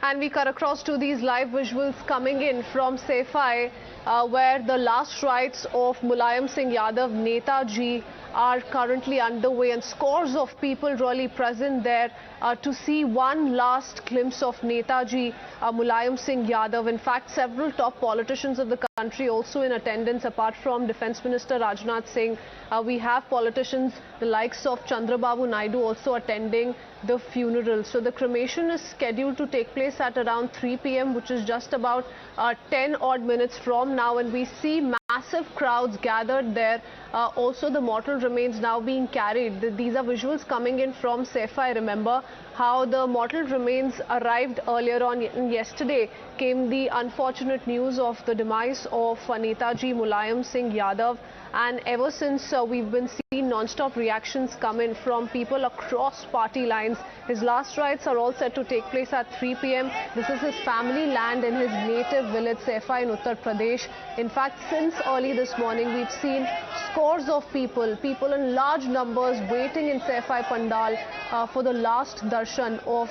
And we cut across to these live visuals coming in from Saifai, where the last rites of Mulayam Singh Yadav, Netaji, are currently underway, and scores of people really present there to see one last glimpse of Netaji, Mulayam Singh Yadav. In fact, several top politicians of the country also in attendance. Apart from Defence Minister Rajnath Singh, we have politicians the likes of Chandrababu Naidu also attending the funeral. So the cremation is scheduled to take place at around 3 p.m, which is just about 10 odd minutes from now, and we see massive crowds gathered there. Also the mortal remains now being carried. These are visuals coming in from Saifai. Remember how the mortal remains arrived earlier on. Yesterday came the unfortunate news of the demise of Netaji Mulayam Singh Yadav, and ever since we've been seeing non-stop reactions come in from people across party lines. His last rites are all set to take place at 3 p.m. This is his family land in his native village Saifai in Uttar Pradesh. In fact, since early this morning we've seen scores of people in large numbers waiting in Saifai Pandal for the last darshan of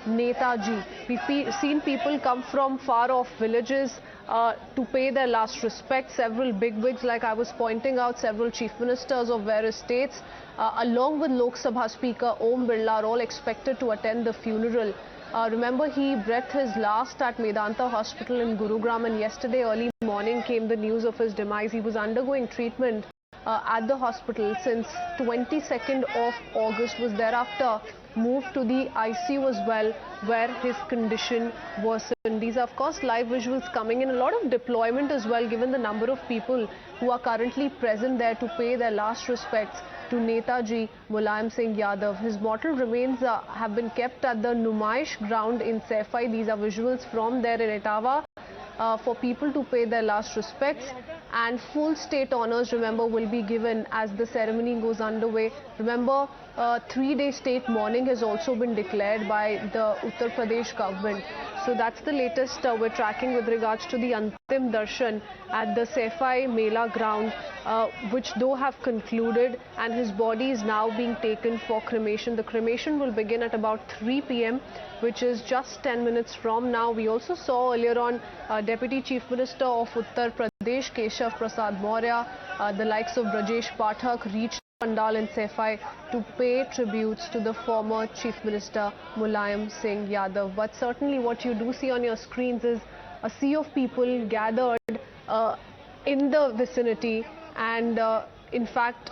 Netaji. We've seen people come from far off villages to pay their last respects. Several bigwigs, like I was pointing out, several chief ministers of various states, along with Lok Sabha Speaker Om Birla, are all expected to attend the funeral. Remember, he breathed his last at Medanta Hospital in Gurugram, and yesterday early morning came the news of his demise. He was undergoing treatment at the hospital since 22nd of August, was thereafter moved to the ICU as well, where his condition worsened. These are of course live visuals coming in. A lot of deployment as well, given the number of people who are currently present there to pay their last respects to Netaji Mulayam Singh Yadav. His mortal remains have been kept at the Homage ground in Saifai. These are visuals from there in Etawah for people to pay their last respects, and full state honours, remember, will be given as the ceremony goes underway. Remember, 3-day state mourning has also been declared by the Uttar Pradesh government. So that's the latest we're tracking with regards to the Antim Darshan at the Saifai Mela ground, which though have concluded, and his body is now being taken for cremation. The cremation will begin at about 3 p.m, which is just 10 minutes from now. We also saw earlier on Deputy Chief Minister of Uttar Pradesh, Keshav Prasad Maurya, the likes of Brajesh Pathak reached Pandal in Saifai to pay tributes to the former Chief Minister Mulayam Singh Yadav. But certainly what you do see on your screens is a sea of people gathered in the vicinity, and in fact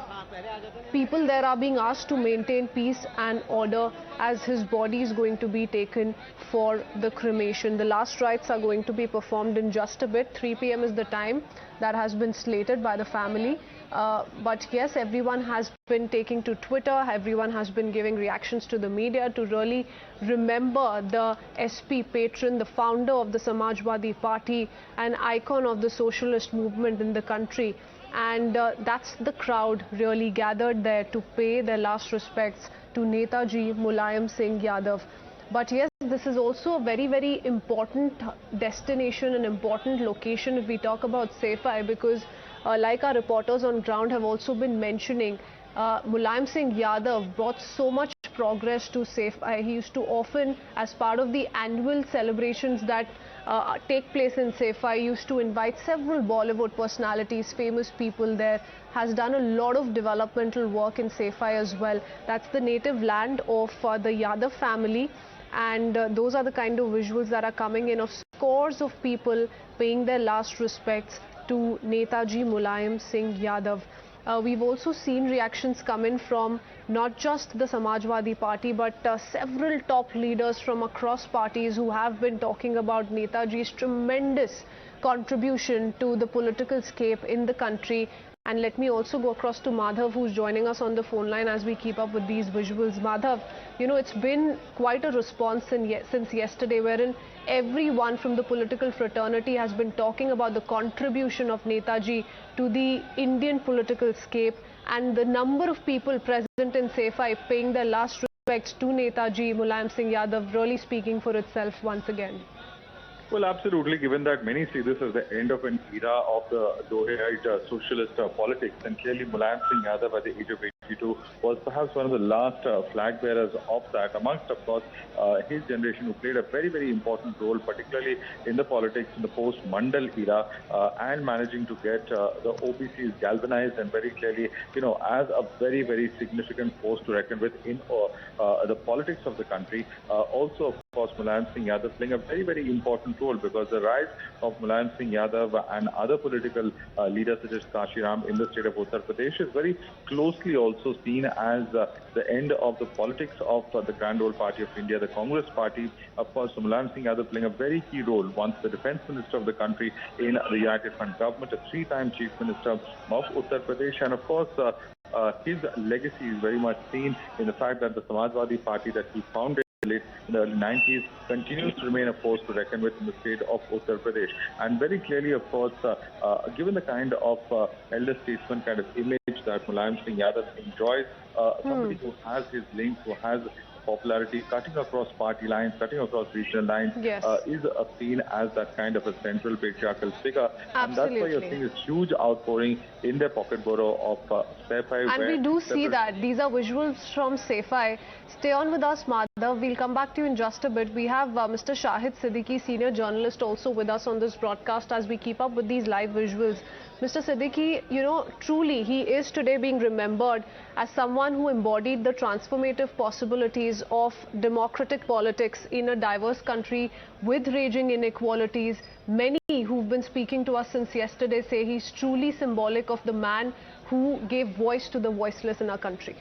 people there are being asked to maintain peace and order as his body is going to be taken for the cremation. The last rites are going to be performed in just a bit. 3 p.m. is the time that has been slated by the family. But yes, everyone has been taking to Twitter, everyone has been giving reactions to the media to really remember the SP patron, the founder of the Samajwadi Party, an icon of the socialist movement in the country. And that's the crowd really gathered there to pay their last respects to Netaji Mulayam Singh Yadav. But yes, this is also a very, very important destination, an important location if we talk about Saifai, because like our reporters on ground have also been mentioning, Mulayam Singh Yadav brought so much progress to Saifai. He used to often, as part of the annual celebrations that take place in Saifai, used to invite several Bollywood personalities, famous people there, has done a lot of developmental work in Saifai as well. That's the native land of the Yadav family. And those are the kind of visuals that are coming in of scores of people paying their last respects to Netaji Mulayam Singh Yadav. We've also seen reactions come in from not just the Samajwadi Party, but several top leaders from across parties who have been talking about Netaji's tremendous contribution to the political scape in the country. And let me also go across to Madhav, who's joining us on the phone line as we keep up with these visuals. Madhav, you know, it's been quite a response since yesterday, wherein everyone from the political fraternity has been talking about the contribution of Netaji to the Indian political scape, and the number of people present in Saifai paying their last respects to Netaji Mulayam Singh Yadav really speaking for itself once again. Well, absolutely, given that many see this as the end of an era of the glorified socialist politics, and clearly Mulayam Singh Yadav at the age of was perhaps one of the last flag bearers of that, amongst, of course, his generation, who played a very, very important role, particularly in the politics in the post-Mandal era, and managing to get the OBCs galvanized and very clearly, as a very, very significant force to reckon with in the politics of the country. Also, of course, Mulayam Singh Yadav playing a very, very important role, because the rise of Mulayam Singh Yadav and other political leaders such as Kashiram in the state of Uttar Pradesh is very closely also seen as the end of the politics of the Grand Old Party of India, the Congress Party. Of course, Mulayam Singh Yadav playing a very key role, once the defense minister of the country in the United Front government, a three-time chief minister of Uttar Pradesh, and of course, his legacy is very much seen in the fact that the Samajwadi Party that he founded in the early 90s continues to remain a force to reckon with in the state of Uttar Pradesh. And very clearly, of course, given the kind of elder statesman kind of image that Mulayam Singh Yadav enjoys, somebody who has his links, who has popularity cutting across party lines, cutting across regional lines, is seen as that kind of a central patriarchal figure. Absolutely. And that's why you're seeing this huge outpouring in their pocket borough of Saifai. And we do see that. These are visuals from Saifai. Stay on with us, Madhav. We'll come back to you in just a bit. We have Mr. Shahid Siddiqui, senior journalist, also with us on this broadcast as we keep up with these live visuals. Mr. Siddiqui, truly he is today being remembered as someone who embodied the transformative possibilities of democratic politics in a diverse country with raging inequalities. Many who've been speaking to us since yesterday say he's truly symbolic of the man who gave voice to the voiceless in our country.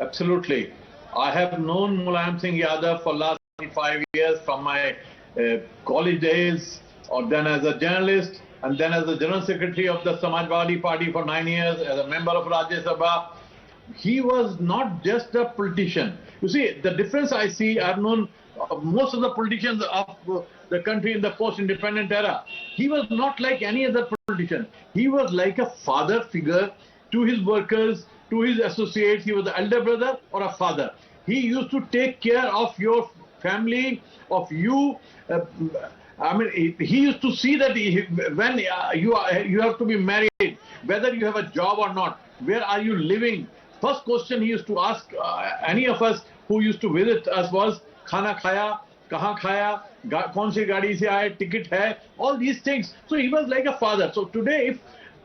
Absolutely. I have known Mulayam Singh Yadav for last 5 years, from my college days, or then as a journalist, and then as the General Secretary of the Samajwadi Party for 9 years, as a member of Rajya Sabha. He was not just a politician. You see, the difference I see, I've known most of the politicians of the country in the post-independent era. He was not like any other politician. He was like a father figure to his workers, to his associates. He was the elder brother or a father. He used to take care of your family, of you. He used to see that when you have to be married, whether you have a job or not, where are you living? First question he used to ask any of us who used to visit us was, "Khana khaya? Kahan khaya? Kaun si gaadi se aaye? Ticket hai?" All these things. So he was like a father. So today, if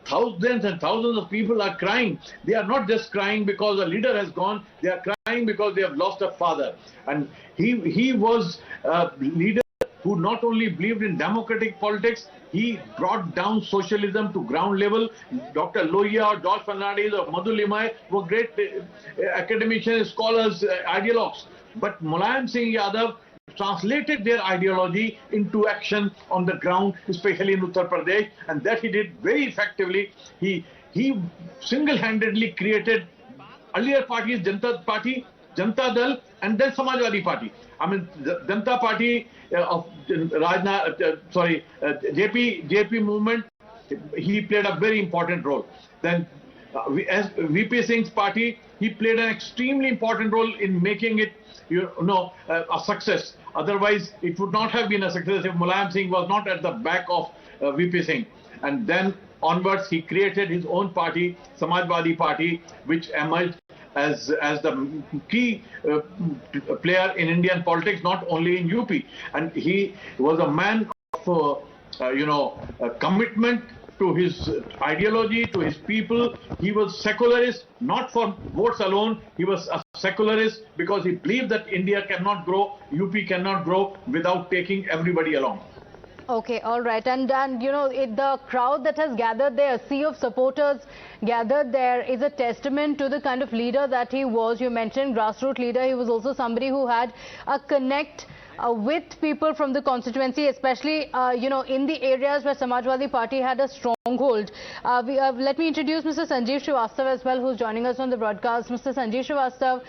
thousands and thousands of people are crying, they are not just crying because a leader has gone, they are crying because they have lost a father. And he was a leader who not only believed in democratic politics, he brought down socialism to ground level. Dr. Lohiya or George Fernandez or Madhu Limai were great academicians, scholars, ideologues. But Mulayam Singh Yadav translated their ideology into action on the ground, especially in Uttar Pradesh, and that he did very effectively. He single-handedly created earlier parties, Janata Party, Janata Dal, and then Samajwadi Party. The Janata Party of JP movement, he played a very important role. Then as VP Singh's party, he played an extremely important role in making it a success. Otherwise, it would not have been a success if Mulayam Singh was not at the back of VP Singh. And then onwards, he created his own party, Samajwadi Party, which emerged as the key player in Indian politics, not only in UP. And he was a man of commitment to his ideology, to his people. He was secularist, not for votes alone. He was a secularist because he believed that India cannot grow, UP cannot grow without taking everybody along. Okay, all right. And the crowd that has gathered there, a sea of supporters gathered there, is a testament to the kind of leader that he was. You mentioned grassroots leader. He was also somebody who had a connect with people from the constituency, especially, in the areas where Samajwadi Party had a stronghold. Let me introduce Mr. Sanjeev Srivastava as well, who's joining us on the broadcast. Mr. Sanjeev Srivastava,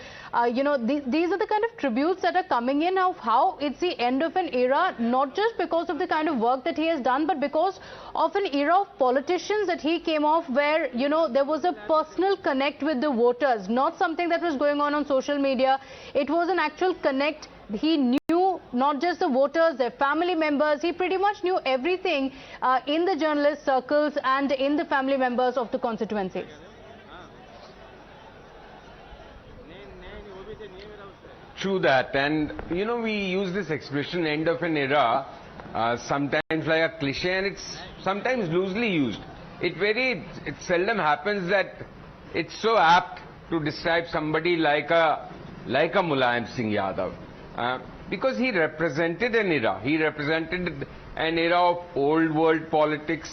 these are the kind of tributes that are coming in of how it's the end of an era, not just because of the kind of work that he has done, but because of an era of politicians that he came off where, there was a personal connect with the voters, not something that was going on social media. It was an actual connect. He knew not just the voters, their family members. He pretty much knew everything in the journalist circles and in the family members of the constituencies. true that. And, you know, we use this expression, end of an era, sometimes like a cliche, and it's sometimes loosely used. It seldom happens that it's so apt to describe somebody like a Mulayam Singh Yadav. Because he represented an era. He represented an era of old world politics,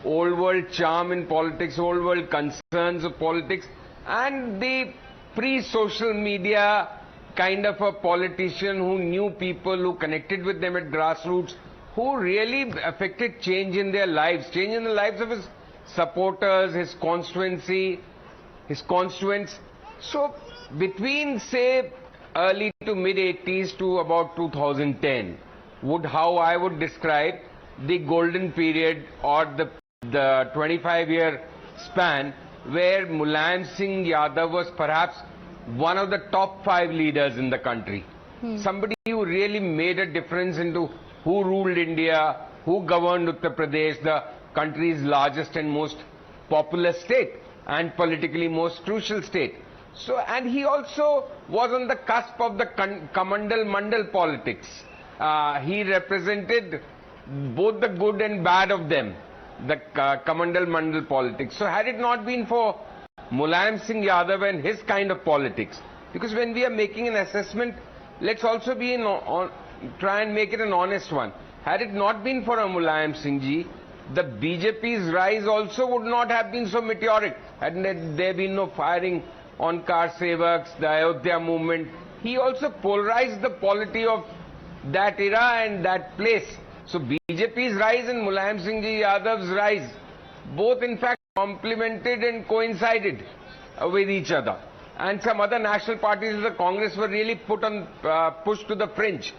old world charm in politics, old world concerns of politics, and the pre-social media kind of a politician who knew people, who connected with them at grassroots, who really affected change in their lives, change in the lives of his supporters, his constituency, his constituents. So between, say, early to mid-80s to about 2010 how I would describe the golden period, or the 25-year span where Mulayam Singh Yadav was perhaps one of the top 5 leaders in the country. Somebody who really made a difference into who ruled India, who governed Uttar Pradesh, the country's largest and most populous state and politically most crucial state. So, and he also was on the cusp of the Kamandal-Mandal politics. He represented both the good and bad of them, the Kamandal-Mandal politics. So had it not been for Mulayam Singh Yadav and his kind of politics, because when we are making an assessment, let's also be try and make it an honest one. Had it not been for a Mulayam Singh ji, the BJP's rise also would not have been so meteoric. Had there been no firing on car sevaks, the Ayodhya movement, he also polarized the polity of that era and that place. So BJP's rise and Mulayam Singh Yadav's rise, both in fact complemented and coincided with each other. And some other national parties of the Congress were really pushed to the fringe.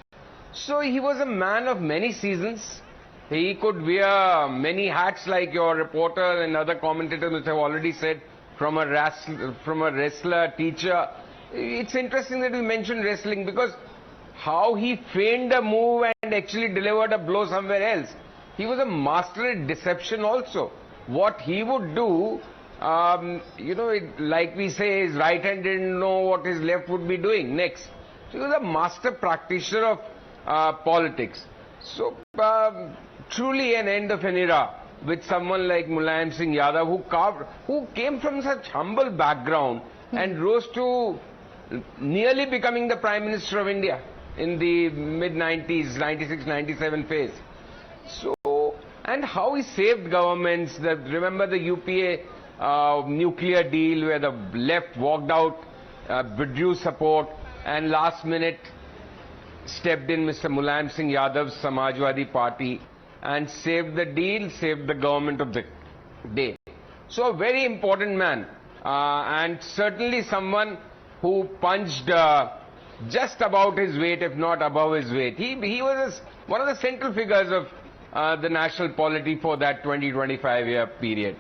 So he was a man of many seasons. He could wear many hats, like your reporter and other commentators have already said, from a wrestler, teacher. It's interesting that we mentioned wrestling, because how he feigned a move and actually delivered a blow somewhere else. He was a master at deception also. What he would do, you know, like we say, his right hand didn't know what his left would be doing next. So he was a master practitioner of politics. So truly an end of an era with someone like Mulayam Singh Yadav, who came from such humble background and rose to nearly becoming the Prime Minister of India in the mid-90s, 96, 97 phase. So, and how he saved governments. Remember the UPA nuclear deal where the left walked out, withdrew support, and last minute stepped in Mr. Mulayam Singh Yadav's Samajwadi Party and saved the deal, saved the government of the day. So a very important man, and certainly someone who punched just about his weight, if not above his weight. He was one of the central figures of the national polity for that 20-25 year period.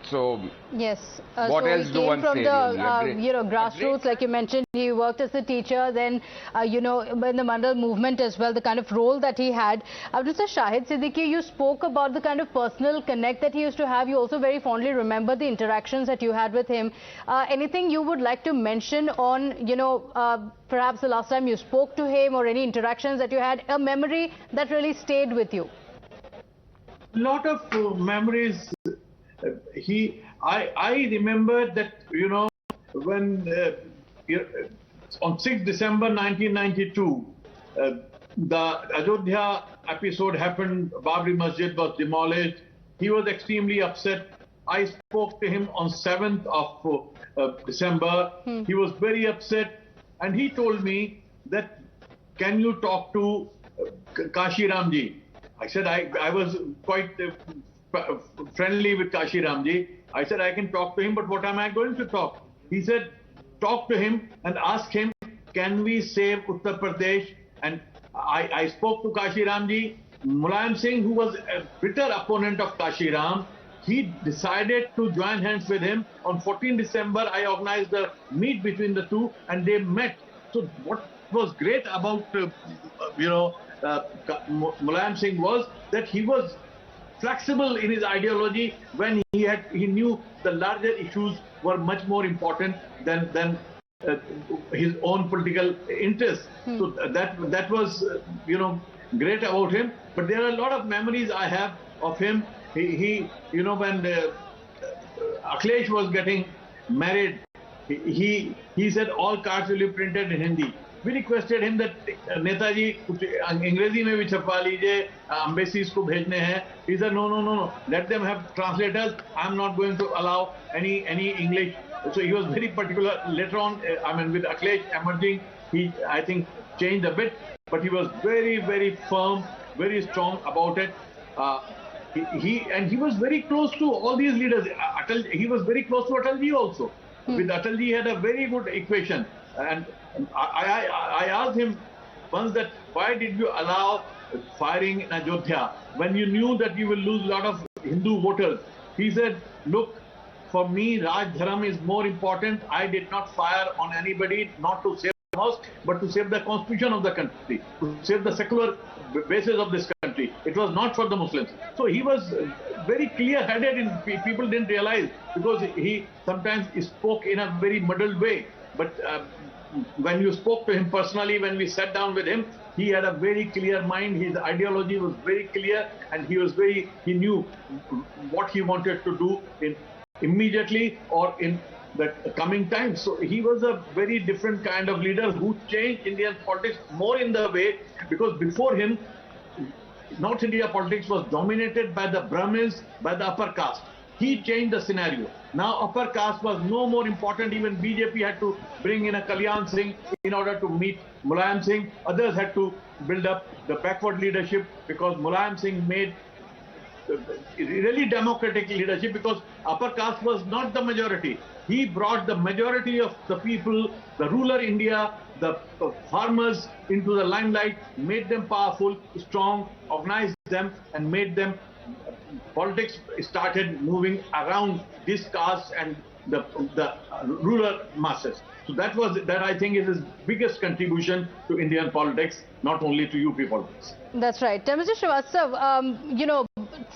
So yes, what so else he do came one from say? the Really? you know, grassroots, like you mentioned. He worked as a teacher, then you know, in the Mandal movement as well, the kind of role that he had. Mr. Shahid Siddiqui, you spoke about the kind of personal connect that he used to have. You also very fondly remember the interactions that you had with him. Anything you would like to mention on, you know, perhaps the last time you spoke to him, or any interactions that you had, a memory that really stayed with you? Lot of memories. I remember that, you know, when on 6th December 1992, the Ayodhya episode happened. Babri Masjid was demolished. He was extremely upset. I spoke to him on 7th of December. He was very upset, and he told me that, can you talk to Kashi Ramji? I said I was quite friendly with Kashi Ramji. I said I can talk to him, but what am I going to talk? He said, talk to him and ask him, can we save Uttar Pradesh? And I spoke to Kashi Ramji. Mulayam Singh, who was a bitter opponent of Kashi Ram, he decided to join hands with him. On 14 December, I organized a meet between the two, and they met. So what was great about, Mulayam Singh was that he was flexible in his ideology when he knew the larger issues were much more important than his own political interests. So that was, great about him. But there are a lot of memories I have of him. He when Akhilesh was getting married, he said all cards will be printed in Hindi. We requested him that Netaji कुछ अंग्रेजी में भी छपवा लीजिए, embassies को भेजने हैं. He said no, let them have translators. I'm not going to allow any English. So he was very particular. Later on, with Akhilesh emerging, he I think changed a bit, but he was very firm, very strong about it. He was very close to all these leaders. He was very close to Atalji also. With Atalji, he had a very good equation. And I asked him once that why did you allow firing in Ayodhya when you knew that you will lose a lot of Hindu voters? He said, look, for me, Raj Dharam is more important. I did not fire on anybody, not to save the house, but to save the constitution of the country, to save the secular basis of this country. It was not for the Muslims. So he was very clear-headed, and people didn't realize because he sometimes spoke in a very muddled way. But when you spoke to him personally, when we sat down with him, he had a very clear mind. His ideology was very clear, and he knew what he wanted to do immediately or in the coming time. So he was a very different kind of leader who changed Indian politics more in the way, because before him, North India politics was dominated by the Brahmins, by the upper caste. He changed the scenario. Now upper caste was no more important. Even BJP had to bring in a Kalyan Singh in order to meet Mulayam Singh. Others had to build up the backward leadership because Mulayam Singh made really democratic leadership, because upper caste was not the majority. He brought the majority of the people, the rural India, the farmers into the limelight, made them powerful, strong, organized them, and made them. Politics started moving around this caste and the rural masses. So that I think is his biggest contribution to Indian politics, not only to UP politics. That's right. Mr. Srivastava,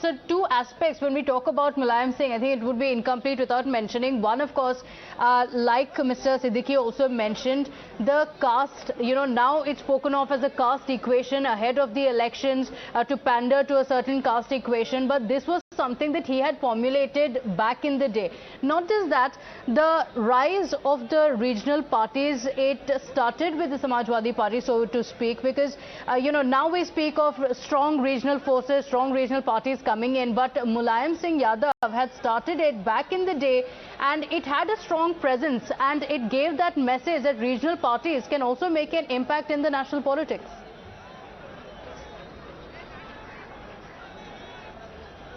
so two aspects when we talk about Mulayam Singh, I think it would be incomplete without mentioning. One, of course, like Mr. Siddiqui also mentioned, the caste, now it's spoken of as a caste equation ahead of the elections to pander to a certain caste equation. But this was something that he had formulated back in the day. Not just that, the rise of the regional parties, it started with the Samajwadi Party, so to speak, because, now we speak of strong regional forces, strong regional parties coming in, but Mulayam Singh Yadav had started it back in the day, and it had a strong presence, and it gave that message that regional parties can also make an impact in the national politics.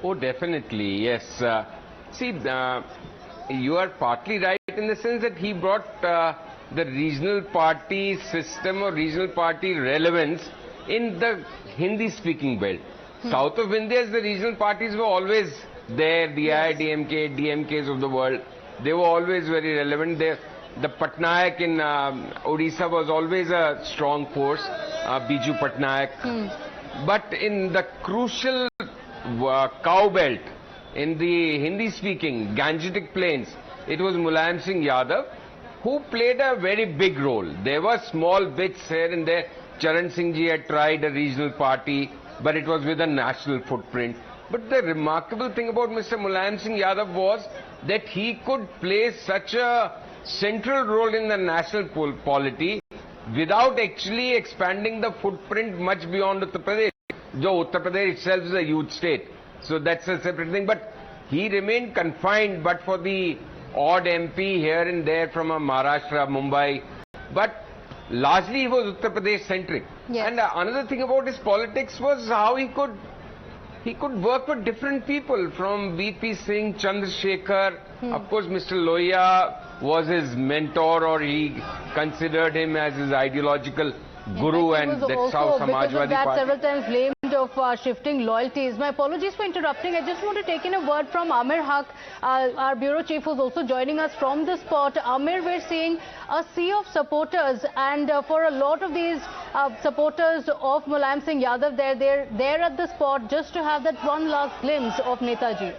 Oh, definitely, yes. See, you are partly right in the sense that he brought the regional party system or regional party relevance in the Hindi-speaking belt. South of India, the regional parties were always there, the AIDMK, DMKs of the world. They were always very relevant. The Patnaik in Odisha was always a strong force, Biju Patnaik. But in the crucial cow belt, in the Hindi-speaking Gangetic plains, it was Mulayam Singh Yadav who played a very big role. There were small bits here and there. Charan Singh ji had tried a regional party, but it was with a national footprint. But the remarkable thing about Mr. Mulayam Singh Yadav was that he could play such a central role in the national polity without actually expanding the footprint much beyond Uttar Pradesh. Though Uttar Pradesh itself is a huge state, so that's a separate thing. But he remained confined, but for the odd MP here and there from Maharashtra, Mumbai. But largely he was Uttar Pradesh centric. Yes. And another thing about his politics was how he could work with different people, from VP Singh, Chandrasekhar. Of course, Mr. Lohia was his mentor, or he considered him as his ideological guru, and that's how Samajwadi Party. Several times blamed of shifting loyalties. My apologies for interrupting. I just want to take in a word from Amir Haq, our bureau chief, who's also joining us from the spot. Amir, we're seeing a sea of supporters, and for a lot of these supporters of Mulayam Singh Yadav, they're there at the spot just to have that one last glimpse of Netaji.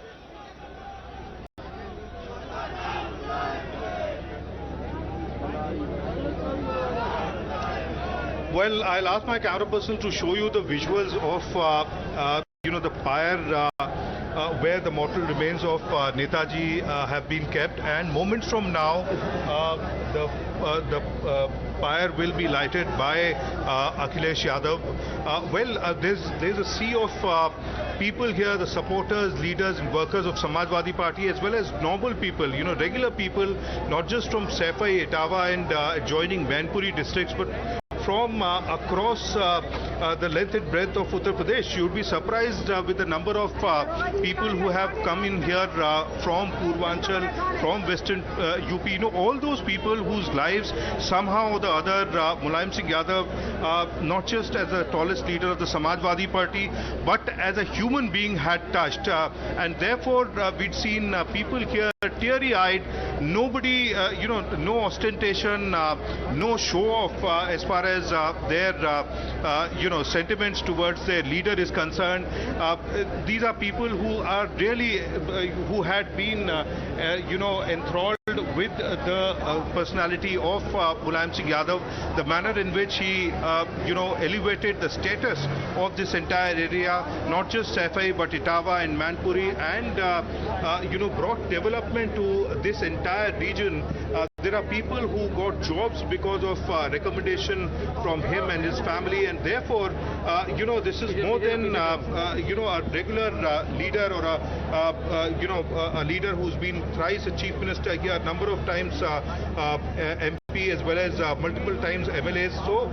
Well, I'll ask my camera person to show you the visuals of the pyre where the mortal remains of Netaji have been kept, and moments from now the pyre will be lighted by Akhilesh Yadav. There's a sea of people here, the supporters, leaders and workers of Samajwadi Party, as well as normal people, regular people, not just from Saifai, Etawah and adjoining Mainpuri districts, but from across the length and breadth of Uttar Pradesh. You would be surprised with the number of people who have come in here from Purvanchal, from Western UP. All those people whose lives somehow or the other Mulayam Singh Yadav, not just as the tallest leader of the Samajwadi Party, but as a human being had touched. And therefore, we'd seen people here teary-eyed, nobody, no ostentation, no show-off as far as their, sentiments towards their leader is concerned. These are people who are really, who had been, enthralled with the personality of Mulayam Singh Yadav, the manner in which he, elevated the status of this entire area, not just Saifai but Etawah and Mainpuri, and, brought development to this entire region. There are people who got jobs because of recommendation from him and his family, and therefore, this is more than, a regular leader or a leader who's been thrice a chief minister here, a number of times MP as well as multiple times MLAs. So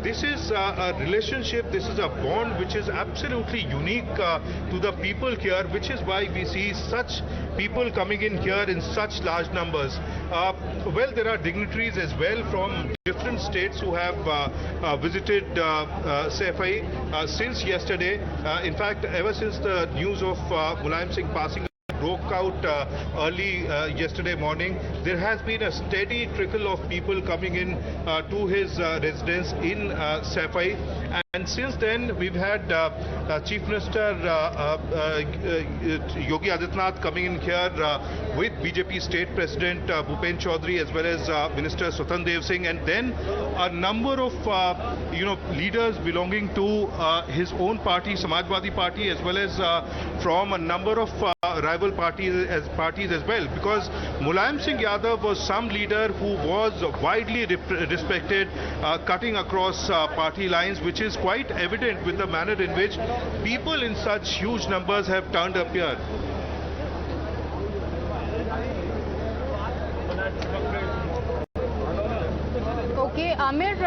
this is a relationship, this is a bond which is absolutely unique to the people here, which is why we see such people coming in here in such large numbers. There are dignitaries as well from different states who have visited Saifai since yesterday. In fact, ever since the news of Mulayam Singh passing broke out early yesterday morning, there has been a steady trickle of people coming in to his residence in Saifai. And since then, we've had Chief Minister Yogi Adityanath coming in here with BJP State President Bhupen Chaudhary, as well as Minister Swatan Dev Singh, and then a number of leaders belonging to his own party, Samajwadi Party, as well as from a number of rival parties as well, because Mulayam Singh Yadav was some leader who was widely respected, cutting across party lines, which is quite evident with the manner in which people in such huge numbers have turned up here. Okay, Amir,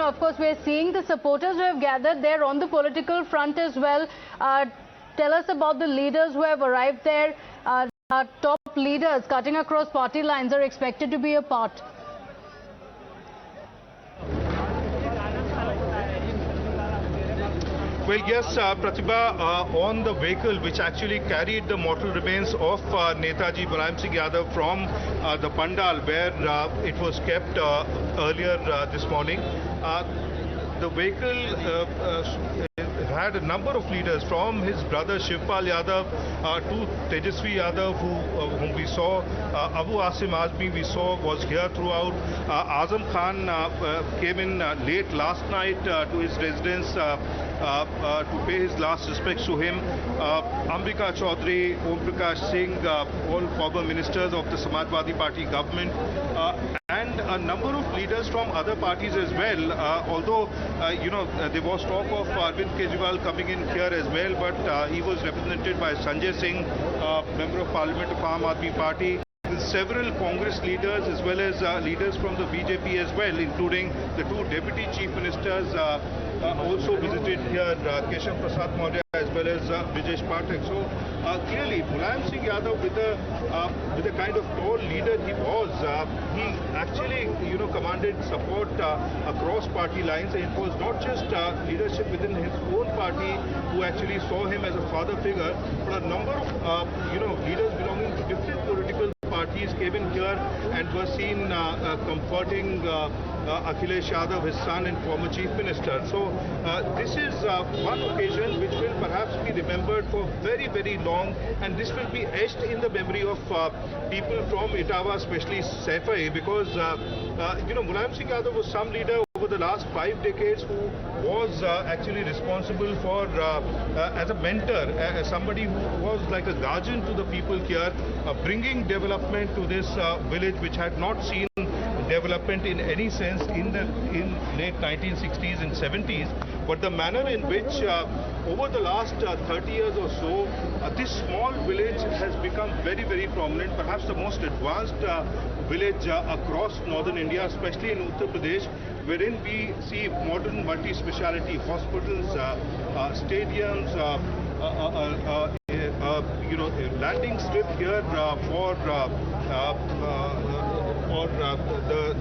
of course, we're seeing the supporters who have gathered there on the political front as well. Tell us about the leaders who have arrived there. Top leaders cutting across party lines are expected to be a part. Well, yes, Pratibha, on the vehicle which actually carried the mortal remains of Netaji Mulayam Singh Yadav from the Pandal where it was kept earlier this morning, the vehicle had a number of leaders, from his brother Shivpal Yadav to Tejasvi Yadav, whom we saw, Abu Asim Azmi we saw was here throughout. Azam Khan came in late last night to his residence to pay his last respects to him. Amrika Chaudhary, Om Prakash Singh, all former ministers of the Samajwadi Party government, and a number of leaders from other parties as well, although there was talk of Arvind Kejriwal coming in here as well, but he was represented by Sanjay Singh, Member of Parliament of Aam Aadmi Party. Several Congress leaders as well as leaders from the BJP as well, including the two deputy chief ministers also visited here, Keshav Prasad Maurya as well as Brijesh Pathak. So clearly Mulayam Singh Yadav, with the kind of tall leader he was, he actually commanded support across party lines. It was not just leadership within his own party who actually saw him as a father figure, but a number of leaders belonging to different political parties came in here and were seen comforting Akhilesh Yadav, his son and former chief minister. So this is one occasion which will perhaps be remembered for very, very long, and this will be etched in the memory of people from Etawah, especially Saifai, because Mulayam Singh Yadav was some leader who over the last 5 decades, who was actually responsible for, as a mentor, as somebody who was like a guardian to the people here, bringing development to this village which had not seen development in any sense in late 1960s and 70s. But the manner in which over the last 30 years or so, this small village has become very, very prominent, perhaps the most advanced village across northern India, especially in Uttar Pradesh, wherein we see modern multi-speciality hospitals, stadiums, landing strip here for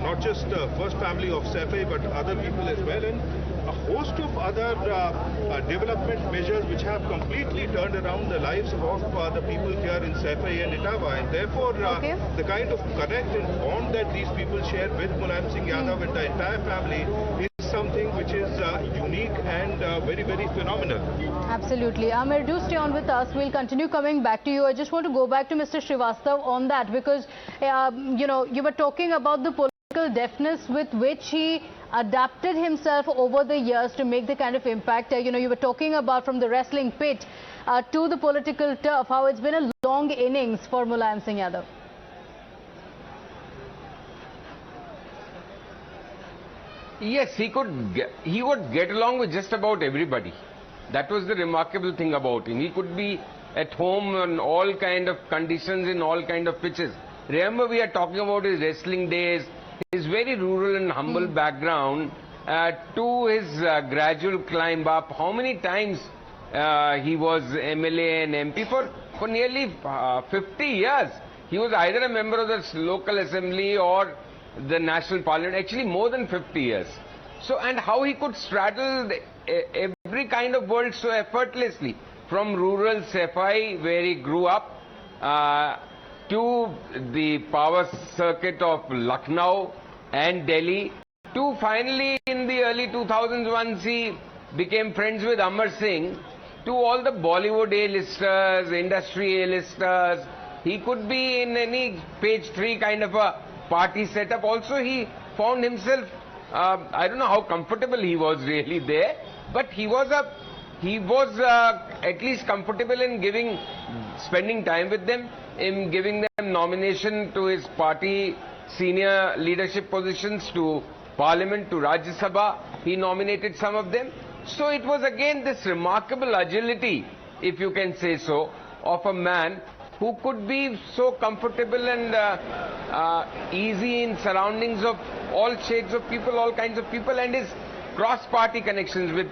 not just the first family of Saifai, but other people as well, and a host of other development measures which have completely turned around the lives of the people here in Saifai and Etawah. And therefore, the kind of connect and bond that these people share with Mulayam Singh Yadav and the entire family is something which is unique and very, very phenomenal. Absolutely. Amir, do stay on with us. We'll continue coming back to you. I just want to go back to Mr. Srivastav on that because, you were talking about the political deftness with which he adapted himself over the years to make the kind of impact. You were talking about from the wrestling pit to the political turf, how it's been a long innings for Mulayam Singh Yadav. Yes, he would get along with just about everybody. That was the remarkable thing about him. He could be at home in all kind of conditions, in all kind of pitches. Remember, we are talking about his wrestling days, his very rural and humble background, to his gradual climb up. How many times he was MLA and MP for nearly 50 years. He was either a member of the local assembly or the national parliament, actually more than 50 years. So, and how he could straddle every kind of world so effortlessly, from rural Saifai, where he grew up, to the power circuit of Lucknow and Delhi, to finally in the early 2000s once he became friends with Amar Singh, to all the Bollywood A-listers, industry A-listers. He could be in any page 3 kind of a party setup. Also, he found himself, I don't know how comfortable he was really there, but he was at least comfortable in spending time with them, in giving them nomination to his party senior leadership positions, to Parliament, to Rajya Sabha. He nominated some of them. So it was again this remarkable agility, if you can say so, of a man who could be so comfortable and easy in surroundings of all shades of people, all kinds of people, and his cross-party connections with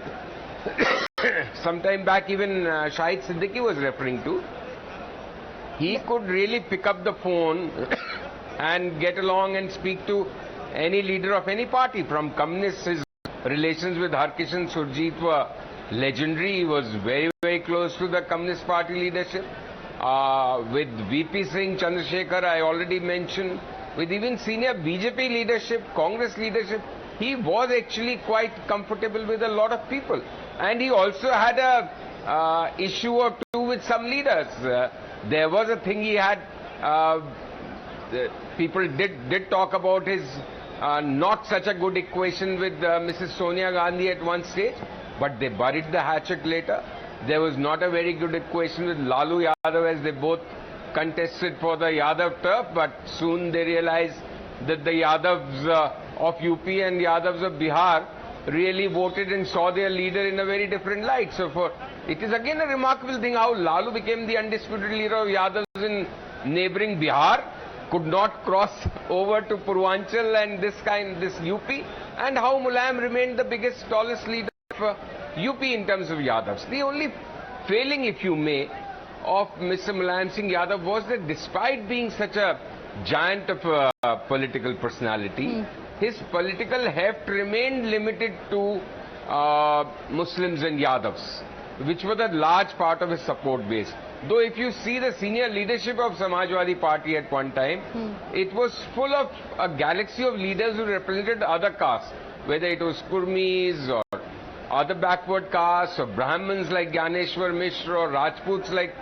sometime back even Shahid Siddiqui was referring to. He could really pick up the phone and get along and speak to any leader of any party. From communists, his relations with Harkishan Surjit were legendary. He was very, very close to the Communist Party leadership. With VP Singh, Chandrasekhar, I already mentioned. With even senior BJP leadership, Congress leadership, he was actually quite comfortable with a lot of people. And he also had a issue or two with some leaders. There was a thing he had, people did talk about his not such a good equation with Mrs. Sonia Gandhi at one stage, but they buried the hatchet later. There was not a very good equation with Lalu Yadav as they both contested for the Yadav turf, but soon they realized that the Yadavs of UP and Yadavs of Bihar really voted and saw their leader in a very different light. So it is again a remarkable thing how Lalu became the undisputed leader of Yadavs in neighboring Bihar, could not cross over to Purvanchal and this UP, and how Mulayam remained the biggest, tallest leader of UP in terms of Yadavs. The only failing, if you may, of Mr. Mulayam Singh Yadav was that despite being such a giant of a political personality, his political heft remained limited to Muslims and Yadavs, which was a large part of his support base. Though if you see the senior leadership of Samajwadi Party at one time, it was full of a galaxy of leaders who represented other castes, whether it was Kurmis or other backward castes, or Brahmins like Gyaneshwar Mishra, or Rajputs like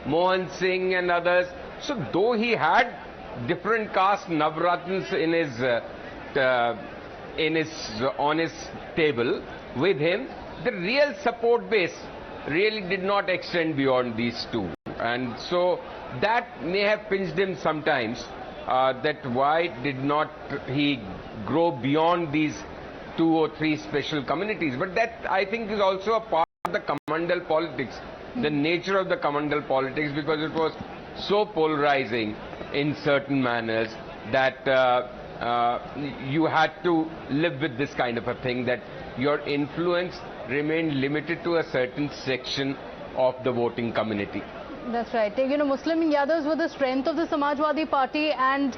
Mohan Singh and others. So though he had different caste Navratnas in his on his table with him, the real support base really did not extend beyond these two. And so that may have pinched him sometimes, that why did not he grow beyond these 2 or 3 special communities. But that, I think, is also a part of the Kamandal politics, the nature of the Kamandal politics, because it was so polarizing in certain manners that you had to live with this kind of a thing, that your influence remained limited to a certain section of the voting community. That's right. You know, Muslim Yadavs were the strength of the Samajwadi Party, and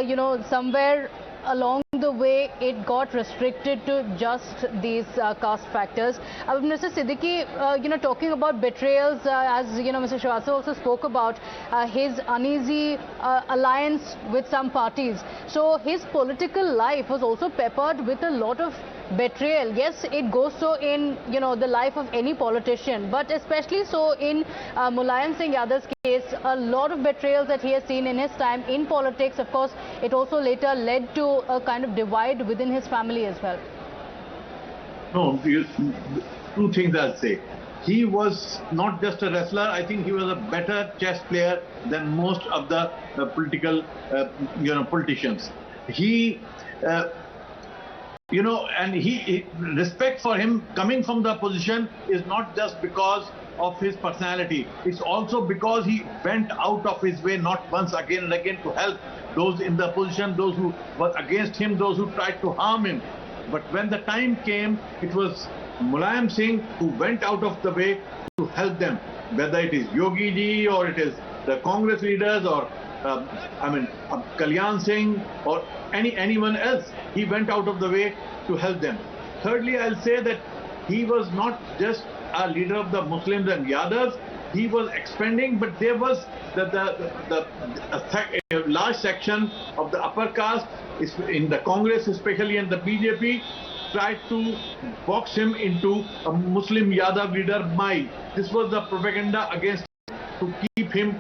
you know, somewhere along the way it got restricted to just these caste factors. Mr. Siddiqui, you know, talking about betrayals, as you know, Mr. Srivastava also spoke about his uneasy alliance with some parties. So his political life was also peppered with a lot of betrayal. Yes, it goes so in, you know, the life of any politician, but especially so in Mulayam Singh Yadav's case, a lot of betrayals that he has seen in his time in politics. Of course, it also later led to a kind of divide within his family as well. No, two things I'll say. He was not just a wrestler, I think he was a better chess player than most of the political, politicians. He and respect for him coming from the opposition is not just because of his personality. It's also because he went out of his way, not once, again and again, to help those in the opposition, those who were against him, those who tried to harm him. But when the time came, it was Mulayam Singh who went out of the way to help them, whether it is Yogi ji or it is the Congress leaders or Kalyan Singh or anyone else. He went out of the way to help them. Thirdly, I'll say that he was not just a leader of the Muslims and Yadavs. He was expanding, but there was a large section of the upper caste in the Congress, especially in the BJP, tried to box him into a Muslim Yadav leader. This was the propaganda against him, to keep him,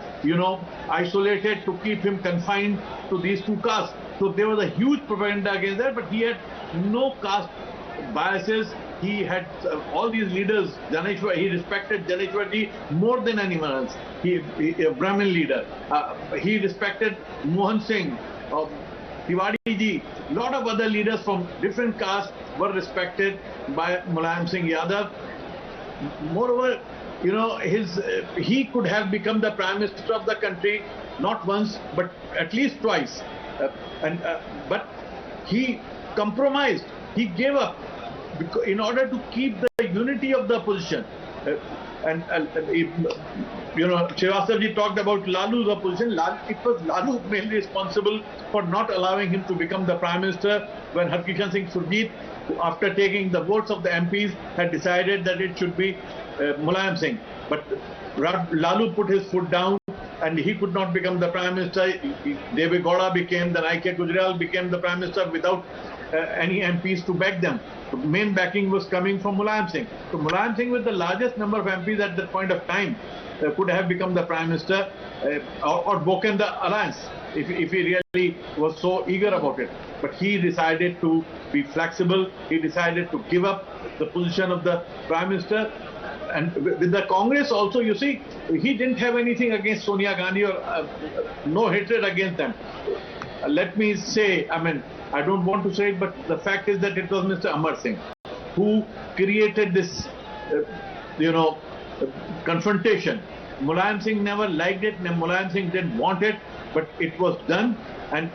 isolated, to keep him confined to these two castes. So there was a huge propaganda against that, but he had no caste biases. He had all these leaders. He respected Janeshwar ji more than anyone else. He a Brahmin leader. He respected Mohan Singh, Tiwari ji. A lot of other leaders from different castes were respected by Mulayam Singh Yadav. Moreover, he could have become the Prime Minister of the country not once but at least twice. But he compromised. He gave up in order to keep the unity of the opposition. Srivastava ji talked about Lalu's opposition. It was Lalu mainly responsible for not allowing him to become the Prime Minister when Harkishan Singh Surjit, after taking the votes of the MPs, had decided that it should be Mulayam Singh. But Lalu put his foot down and he could not become the Prime Minister. Deve Gowda became, then I.K. Gujral became the Prime Minister without any MPs to back them. The main backing was coming from Mulayam Singh. So Mulayam Singh, with the largest number of MPs at that point of time, could have become the Prime Minister or broken the alliance if he really was so eager about it. But he decided to be flexible. He decided to give up the position of the Prime Minister. And with the Congress also, you see, he didn't have anything against Sonia Gandhi or no hatred against them. Let me say, I don't want to say it, but the fact is that it was Mr. Amar Singh who created this, confrontation. Mulayam Singh never liked it, Mulayam Singh didn't want it, but it was done. And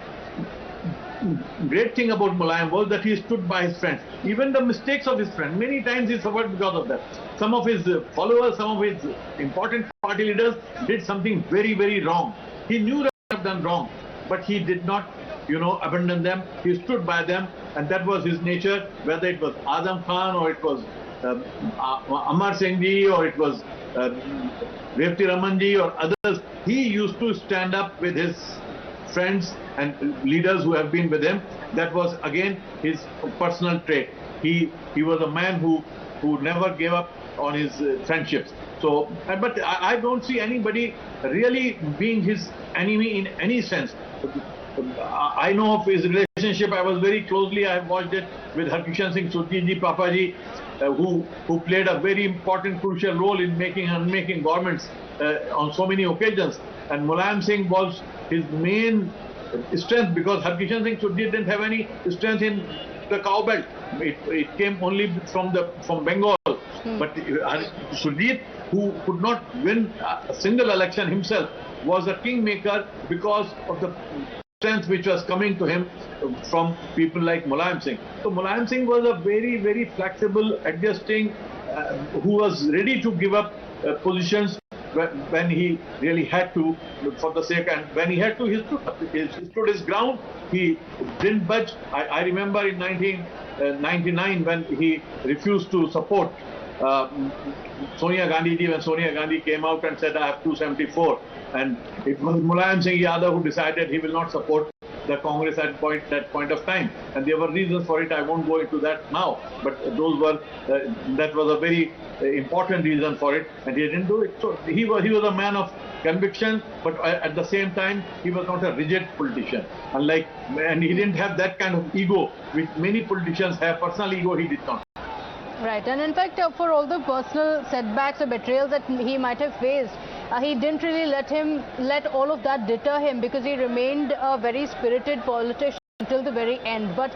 great thing about Mulayam was that he stood by his friends. Even the mistakes of his friends, many times he suffered because of that. Some of his followers, some of his important party leaders did something very, very wrong. He knew that they had done wrong, but he did not, abandon them. He stood by them, and that was his nature, whether it was Azam Khan or it was Amar Singh ji or it was Revati Raman ji or others. He used to stand up with his friends and leaders who have been with him. That was again his personal trait. He was a man who never gave up on his friendships. So, but I don't see anybody really being his enemy in any sense. I know of his relationship. I was very closely, I have watched it with Harkishan Singh Surjit Papaji, who played a very important, crucial role in making and unmaking governments on so many occasions. And Mulayam Singh was his main strength, because Harkishan Singh Surjit didn't have any strength in the cow belt. It came only from Bengal. But Surjit, who could not win a single election himself, was a kingmaker because of the strength which was coming to him from people like Mulayam Singh. So Mulayam Singh was a very, very flexible, adjusting, who was ready to give up positions when he really had to, for the sake, and when he had to, he stood his ground. He didn't budge. I remember in 1999 when he refused to support Sonia Gandhi ji, when Sonia Gandhi came out and said, I have 274, and it was Mulayam Singh Yadav who decided he will not support the Congress at that point of time, and there were reasons for it. I won't go into that now, but those were that was a very important reason for it, and he didn't do it. So he was a man of conviction, but at the same time he was not a rigid politician, and he didn't have that kind of ego which many politicians have. Personal ego he did not. Right, and in fact, for all the personal setbacks or betrayals that he might have faced, he didn't really let all of that deter him, because he remained a very spirited politician until the very end. But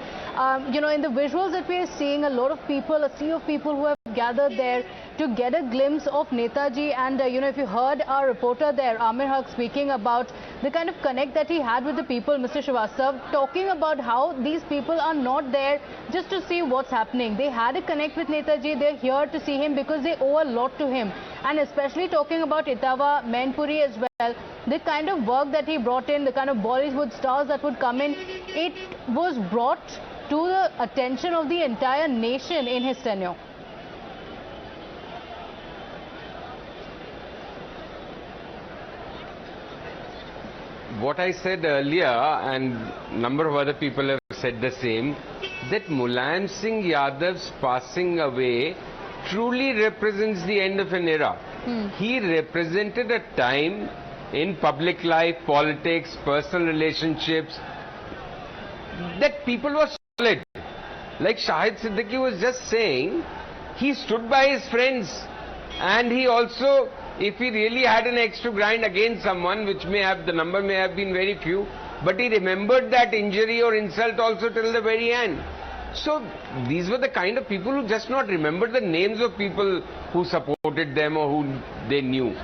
you know, in the visuals that we are seeing, a lot of people, a sea of people who have gathered there to get a glimpse of Netaji. And you know, if you heard our reporter there, Amir Haq, speaking about the kind of connect that he had with the people, Mr. Srivastav, talking about how these people are not there just to see what's happening. They had a connect with Netaji. They're here to see him because they owe a lot to him. And especially talking about Etawah, Mainpuri as well, the kind of work that he brought in, the kind of Bollywood stars that would come in, it was brought to the attention of the entire nation in his tenure. What I said earlier, and a number of other people have said the same, that Mulayam Singh Yadav's passing away truly represents the end of an era. He represented a time in public life, politics, personal relationships, that people were solid. Like Shahid Siddiqui was just saying, he stood by his friends, and he also, if he really had an axe to grind against someone, which may have, the number may have been very few, but he remembered that injury or insult also till the very end. So these were the kind of people who just not remembered the names of people who supported them or who they knew.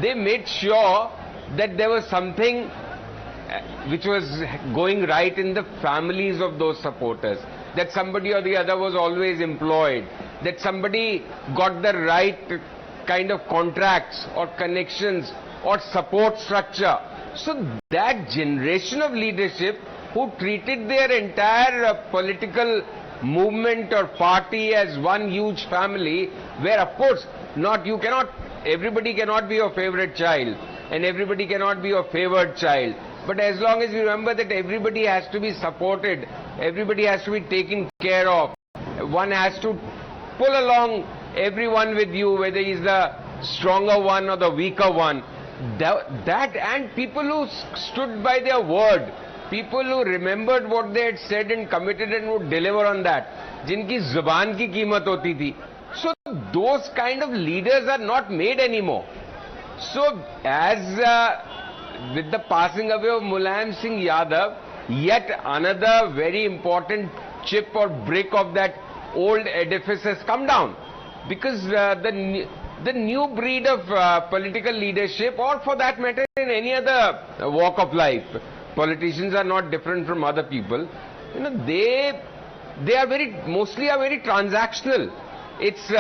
They made sure that there was something which was going right in the families of those supporters, that somebody or the other was always employed, that somebody got the right kind of contracts or connections or support structure. So that generation of leadership who treated their entire political movement or party as one huge family, where of course everybody cannot be your favorite child and everybody cannot be your favored child. But as long as you remember that everybody has to be supported, everybody has to be taken care of, one has to pull along everyone with you, whether he's the stronger one or the weaker one. That and people who stood by their word, people who remembered what they had said and committed and would deliver on that, jinki zuban ki कीमत होती थी. So those kind of leaders are not made anymore. So as with the passing away of Mulayam Singh Yadav, yet another very important chip or brick of that old edifice has come down, because the new breed of political leadership, or for that matter in any other walk of life, politicians are not different from other people. You know, they are mostly very transactional. It's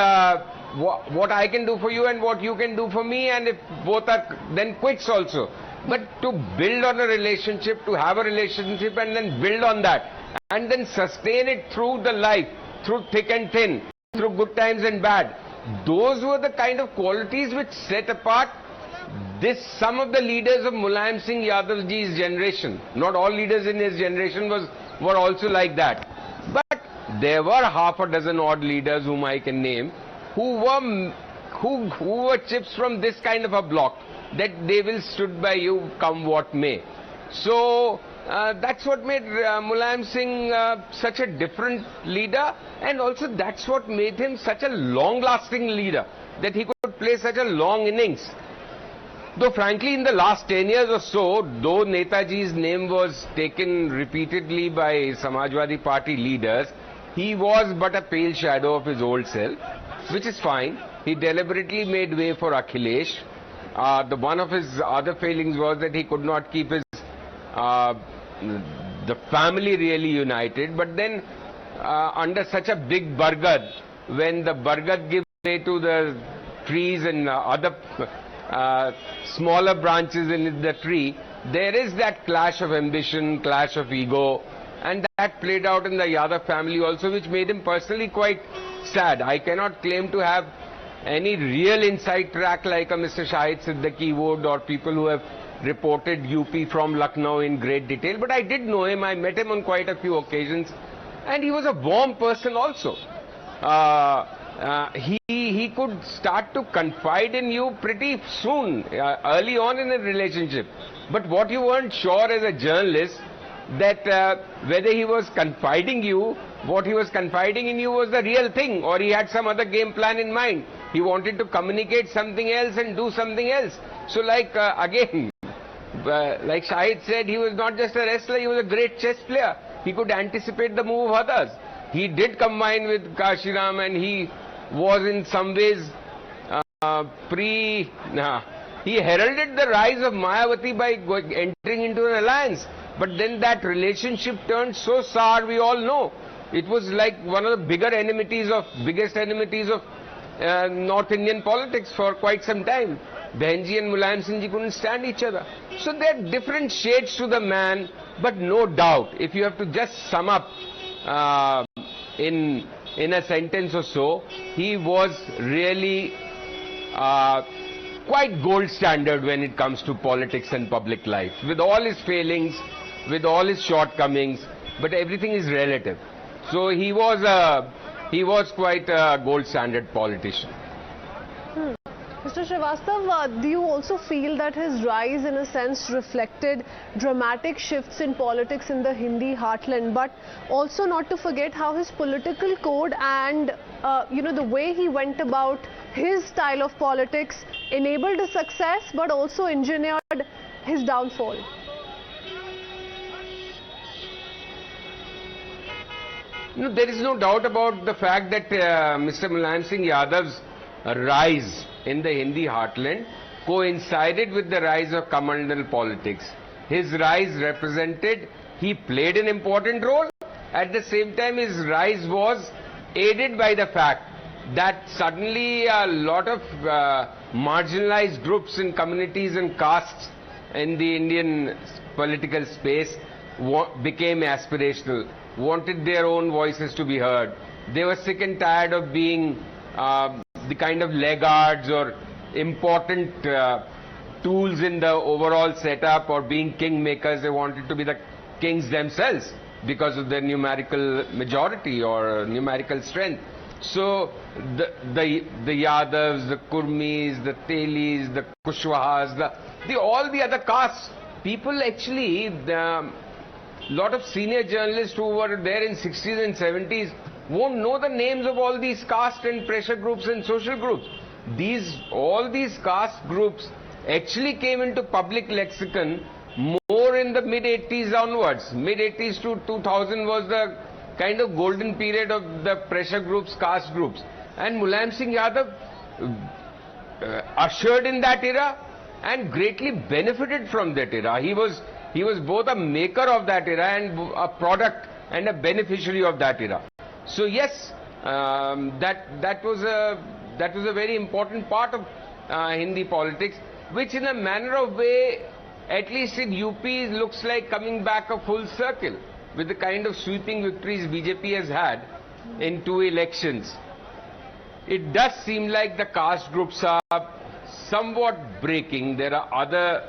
what I can do for you and what you can do for me, and if both are, then quits also. But to build on a relationship, to have a relationship and then build on that, and then sustain it through the life, through thick and thin, through good times and bad, those were the kind of qualities which set apart some of the leaders of Mulayam Singh Yadav ji's generation. Not all leaders in his generation were also like that. But there were half a dozen odd leaders whom I can name who were chips from this kind of a block, that they will stood by you come what may. So That's what made Mulayam Singh such a different leader, and also that's what made him such a long-lasting leader, that he could play such a long innings. Though frankly in the last 10 years or so, though Netaji's name was taken repeatedly by Samajwadi Party leaders, he was but a pale shadow of his old self, which is fine. He deliberately made way for Akhilesh. One of his other failings was that he could not keep his the family really united. But then under such a big bargad, when the bargad gives way to the trees and other smaller branches in the tree, there is that clash of ambition, clash of ego, and that played out in the Yadav family also, which made him personally quite sad. I cannot claim to have any real inside track like a Mr. Shahid Siddiqui would, or people who have reported UP from Lucknow in great detail, but I did know him. I met him on quite a few occasions, and he was a warm person also. He could start to confide in you pretty soon, early on in a relationship. But what you weren't sure as a journalist, that whether he was confiding you, what he was confiding in you was the real thing, or he had some other game plan in mind. He wanted to communicate something else and do something else. So like again, like Shahid said, he was not just a wrestler, he was a great chess player. He could anticipate the move of others. He did combine with Kashiram, and he was in some ways he heralded the rise of Mayawati by entering into an alliance. But then that relationship turned so sour, we all know. It was like one of the biggest enmities of North Indian politics for quite some time. Behenji and Mulayam Singh ji couldn't stand each other. So there are different shades to the man, but no doubt, if you have to just sum up in a sentence or so, he was really quite gold standard when it comes to politics and public life, with all his failings, with all his shortcomings, but everything is relative. So he was quite a gold standard politician. Mr. Srivastav, do you also feel that his rise in a sense reflected dramatic shifts in politics in the Hindi heartland, but also not to forget how his political code and the way he went about his style of politics enabled his success but also engineered his downfall? No, there is no doubt about the fact that Mr. Mulayam Singh Yadav's rise in the Hindi heartland coincided with the rise of communal politics. His rise he played an important role. At the same time, his rise was aided by the fact that suddenly a lot of marginalized groups and communities and castes in the Indian political space became aspirational, wanted their own voices to be heard. They were sick and tired of being the kind of laggards or important tools in the overall setup, or being kingmakers. They wanted to be the kings themselves because of their numerical majority or numerical strength. So the Yadavs, the Kurmis, the Telis, the Kushwahas, all the other castes, people actually, lot of senior journalists who were there in 60s and 70s won't know the names of all these caste and pressure groups and social groups. All these caste groups actually came into public lexicon more in the mid-80s onwards. Mid-80s to 2000 was the kind of golden period of the pressure groups, caste groups. And Mulayam Singh Yadav ushered in that era and greatly benefited from that era. He was both a maker of that era and a product and a beneficiary of that era. So yes, that was a very important part of Hindi politics, which in a manner of way, at least in UP, looks like coming back a full circle with the kind of sweeping victories BJP has had in 2 elections. It does seem like the caste groups are somewhat breaking. There are other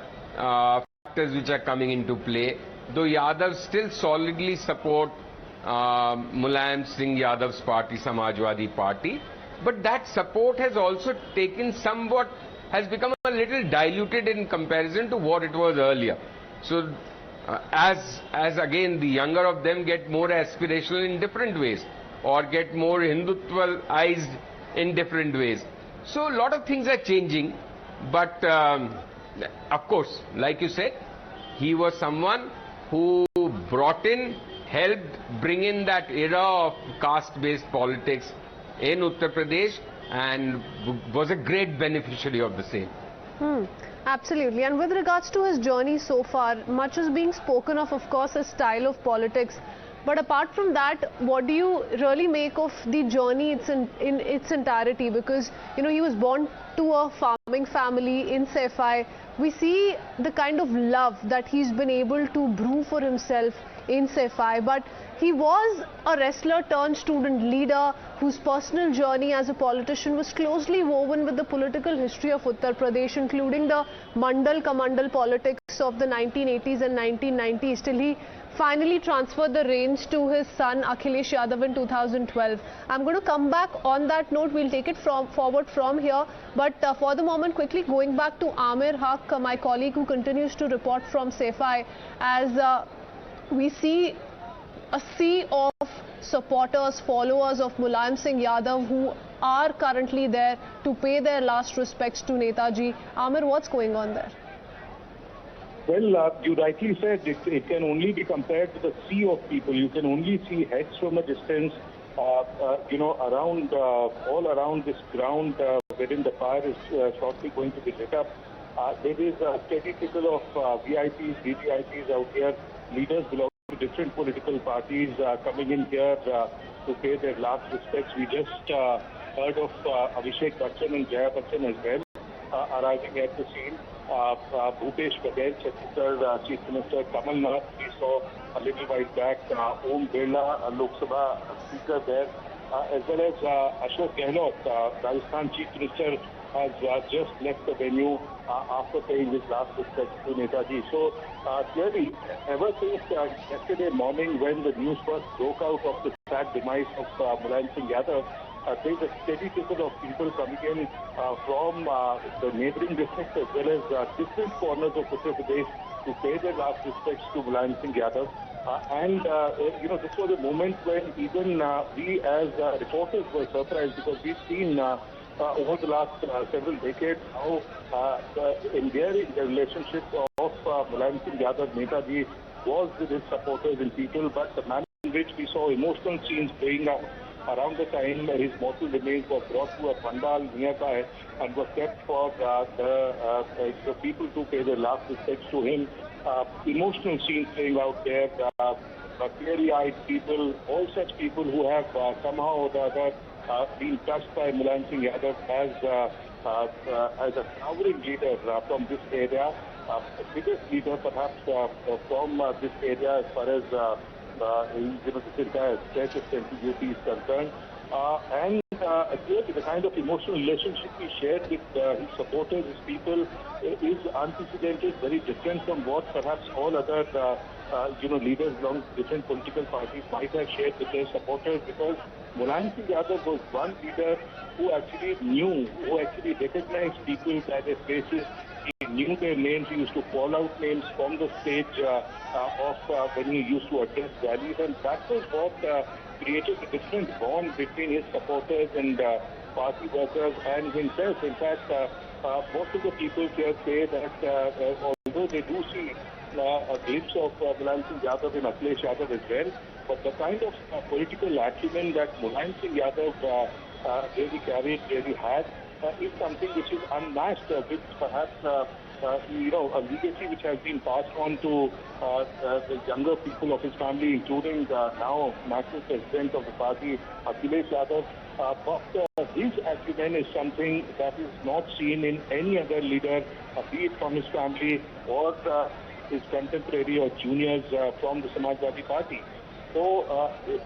factors which are coming into play, though Yadav still solidly support Mulayam Singh Yadav's party, Samajwadi Party, but that support has also has become a little diluted in comparison to what it was earlier. So as again the younger of them get more aspirational in different ways or get more Hindutvaized in different ways. So a lot of things are changing, but of course, like you said, he was someone who brought in, helped bring in that era of caste-based politics in Uttar Pradesh and was a great beneficiary of the same. Absolutely. And with regards to his journey so far, much is being spoken of course, his style of politics. But apart from that, what do you really make of the journey in its entirety? Because, you know, he was born to a farming family in Saifai. We see the kind of love that he's been able to brew for himself in Saifai. But he was a wrestler turned student leader whose personal journey as a politician was closely woven with the political history of Uttar Pradesh, including the Mandal-Kamandal politics of the 1980s and 1990s, till he finally transferred the reins to his son Akhilesh Yadav in 2012. I'm going to come back on that note. We'll take it forward from here. But for the moment, quickly going back to Amir Haq, my colleague who continues to report from Saifai, as we see a sea of supporters, followers of Mulayam Singh Yadav who are currently there to pay their last respects to Netaji. Amir, what's going on there? Well, you rightly said it can only be compared to the sea of people. You can only see heads from a distance, around all around this ground wherein the fire is shortly going to be lit up. There is a steady trickle of VIPs, VVIPs out here, leaders belonging to different political parties coming in here to pay their last respects. We just heard of Abhishek Bachchan and Jaya Bachchan as well arriving at the scene. Bhupesh Patel, Chhattisgarh Chief Minister, Kamal Nath, we saw a little while back, Om Birla, Lok Sabha Speaker there, as well as Ashok Gehlot, Rajasthan Chief Minister, has just left the venue after paying his last respects to Netaji. So clearly, ever since yesterday morning when the news first broke out of the sad demise of Mulayam Singh Yadav, there is a steady trickle of people coming in from the neighbouring districts as well as different corners of Uttar Pradesh to pay their last respects to Mulayam Singh Yadav. This was a moment when even we as reporters were surprised, because we've seen over the last several decades how the endearing relationship of Mulayam Singh Yadav, Netaji, was with his supporters and people, but the manner in which we saw emotional scenes playing out around the time his mortal remains were brought to a pandal nearby and were kept for the people to pay their last respects to him. Emotional scenes playing out there, cleary-eyed people, all such people who have somehow or the other been touched by Mulayam Singh Yadav as a towering leader from this area, the biggest leader perhaps from this area as far as this entire stretch of central UP is concerned. Clearly the kind of emotional relationship he shared with his supporters, his people, is unprecedented, very different from what perhaps all other leaders belonging to different political parties might have shared with their supporters, because Mulayam Singh Yadav was one leader who actually knew, who actually recognized people by their faces. He knew their names. He used to call out names from the stage when he used to address rallies, and that was what created a different bond between his supporters and party workers and himself. In fact, most of the people here say that although they do see a glimpse of Mulayam Singh Yadav and Akhilesh Yadav as well, but the kind of political acumen that Mulayam Singh Yadav really had is something which is unmatched, which perhaps a legacy which has been passed on to the younger people of his family, including now national president of the party, Akhilesh Yadav. But his acumen is something that is not seen in any other leader, be it from his family or his contemporary or juniors from the Samajwadi Party. So,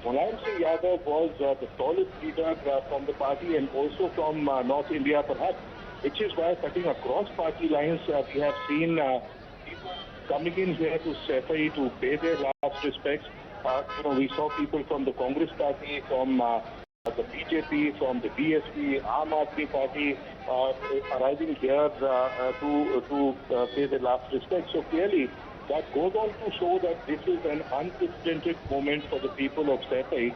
Mulayam Singh Yadav was the tallest leader from the party and also from North India perhaps, which is why cutting across party lines, we have seen people coming in here to Saifai to pay their last respects. We saw people from the Congress Party, from the BJP, from the BSP, Aam Aadmi Party arriving here to pay their last respects. So clearly, that goes on to show that this is an unprecedented moment for the people of Saifai.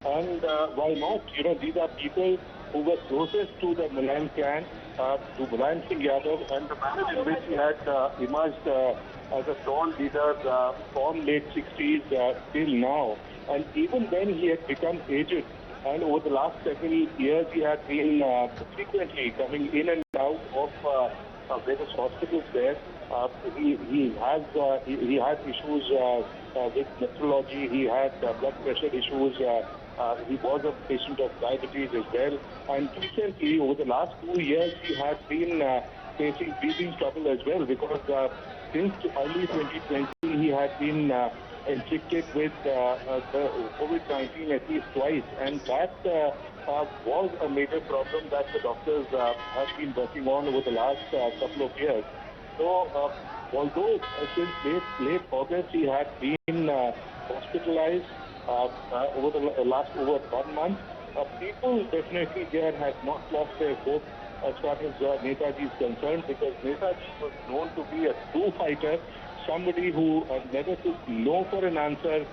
And why not? These are people who were closest to the Mulayam clan, to Mulayam Singh Yadav, and the manner in which he had emerged as a tall leader from late 60s till now. And even then he had become aged. And over the last several years, he had been frequently coming in and out of various hospitals there. He had issues with nephrology. He had blood pressure issues. He was a patient of diabetes as well. And recently, over the last 2 years, he had been facing breathing trouble as well, because since early 2020, he had been infected with the COVID-19 at least twice, and that was a major problem that the doctors have been working on over the last couple of years. So, although since late August he had been hospitalized over the last over 1 month, people definitely there had not lost their hope as far as Netaji is concerned, because Netaji was known to be a true fighter, somebody who never took no for an answer,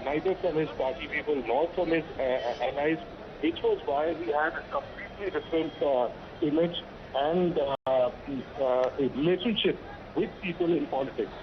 neither from his party people nor from his allies, which was why he had a completely different image and a relationship with people in politics.